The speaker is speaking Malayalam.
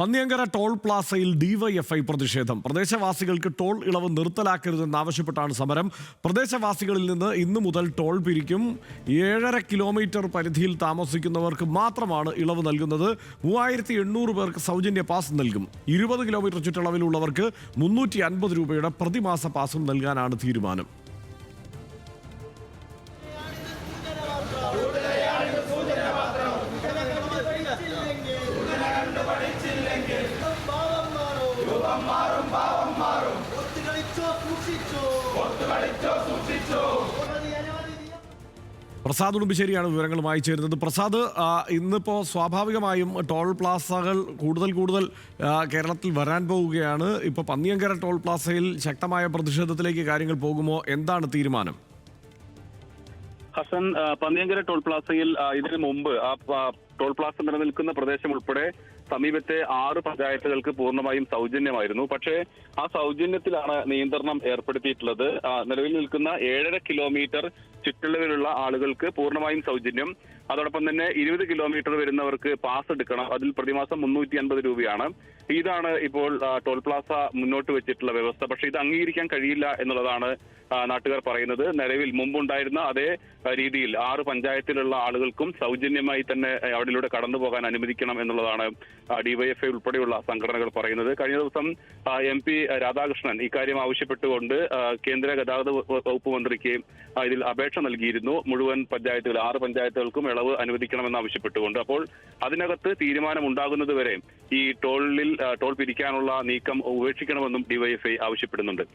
പന്നിയങ്കര ടോൾ പ്ലാസയിൽ ഡിവൈഎഫ്ഐ പ്രതിഷേധം. പ്രദേശവാസികൾക്ക് ടോൾ ഇളവ് നിർത്തലാക്കരുതെന്നാവശ്യപ്പെട്ടാണ് സമരം. പ്രദേശവാസികളിൽ നിന്ന് ഇന്നു മുതൽ ടോൾ പിരിക്കും. 7.5 കിലോമീറ്റർ പരിധിയിൽ താമസിക്കുന്നവർക്ക് മാത്രമാണ് ഇളവ് നൽകുന്നത്. 3800 പേർക്ക് സൗജന്യ പാസ് നൽകും. 20 കിലോമീറ്റർ ചുറ്റളവിലുള്ളവർക്ക് 350 രൂപയുടെ പ്രതിമാസ പാസും നൽകാനാണ് തീരുമാനം. പ്രസാദ് ഉടുമ്പശ്ശേരിയാണ് വിവരങ്ങളുമായി ചേരുന്നത്. പ്രസാദ്, ഇന്നിപ്പോൾ സ്വാഭാവികമായും ടോൾ പ്ലാസകൾ കൂടുതൽ കേരളത്തിൽ വരാൻ പോവുകയാണ്. ഇപ്പോൾ പന്നിയങ്കര ടോൾ പ്ലാസയിൽ ശക്തമായ പ്രതിഷേധത്തിലേക്ക് കാര്യങ്ങൾ പോകുമോ? എന്താണ് തീരുമാനം? ഹസൻ, പന്നിയങ്കര ടോൾ പ്ലാസയിൽ ഇതിനു മുമ്പ് ടോൾ പ്ലാസ നിലനിൽക്കുന്ന പ്രദേശം ഉൾപ്പെടെ സമീപത്തെ 6 പഞ്ചായത്തുകൾക്ക് പൂർണ്ണമായും സൗജന്യമായിരുന്നു. പക്ഷേ ആ സൗജന്യത്തിലാണ് നിയന്ത്രണം ഏർപ്പെടുത്തിയിട്ടുള്ളത്. നിലവിൽ നിൽക്കുന്ന 7.5 കിലോമീറ്റർ ചുറ്റളവിലുള്ള ആളുകൾക്ക് പൂർണ്ണമായും സൗജന്യം. അതോടൊപ്പം തന്നെ 20 കിലോമീറ്റർ വരുന്നവർക്ക് പാസ് എടുക്കണം. അതിൽ പ്രതിമാസം 350 രൂപയാണ്. ഇതാണ് ഇപ്പോൾ ടോൾ പ്ലാസ മുന്നോട്ട് വെച്ചിട്ടുള്ള വ്യവസ്ഥ. പക്ഷേ ഇത് അംഗീകരിക്കാൻ കഴിയില്ല എന്നുള്ളതാണ് നാട്ടുകാർ പറയുന്നത്. നിലവിൽ മുമ്പുണ്ടായിരുന്ന അതേ രീതിയിൽ 6 പഞ്ചായത്തിലുള്ള ആളുകൾക്കും സൗജന്യമായി തന്നെ അവിടെയിലൂടെ കടന്നു പോകാൻ അനുവദിക്കണം എന്നുള്ളതാണ് ഡിവൈഎഫ്ഐ ഉൾപ്പെടെയുള്ള സംഘടനകൾ പറയുന്നത്. കഴിഞ്ഞ ദിവസം MP രാധാകൃഷ്ണൻ ഇക്കാര്യം ആവശ്യപ്പെട്ടുകൊണ്ട് കേന്ദ്ര ഗതാഗത വകുപ്പ് മന്ത്രിക്ക് ഇതിൽ അപേക്ഷ നൽകിയിരുന്നു. മുഴുവൻ പഞ്ചായത്തുകൾ 6 പഞ്ചായത്തുകൾക്കും ഇളവ് അനുവദിക്കണമെന്ന് ആവശ്യപ്പെട്ടുകൊണ്ട്. അപ്പോൾ അതിനകത്ത് തീരുമാനമുണ്ടാകുന്നത് വരെ ഈ ടോൾ പിരിക്കാനുള്ള നീക്കം ഉപേക്ഷിക്കണമെന്നും ഡിവൈഎഫ്ഐ ആവശ്യപ്പെടുന്നുണ്ട്.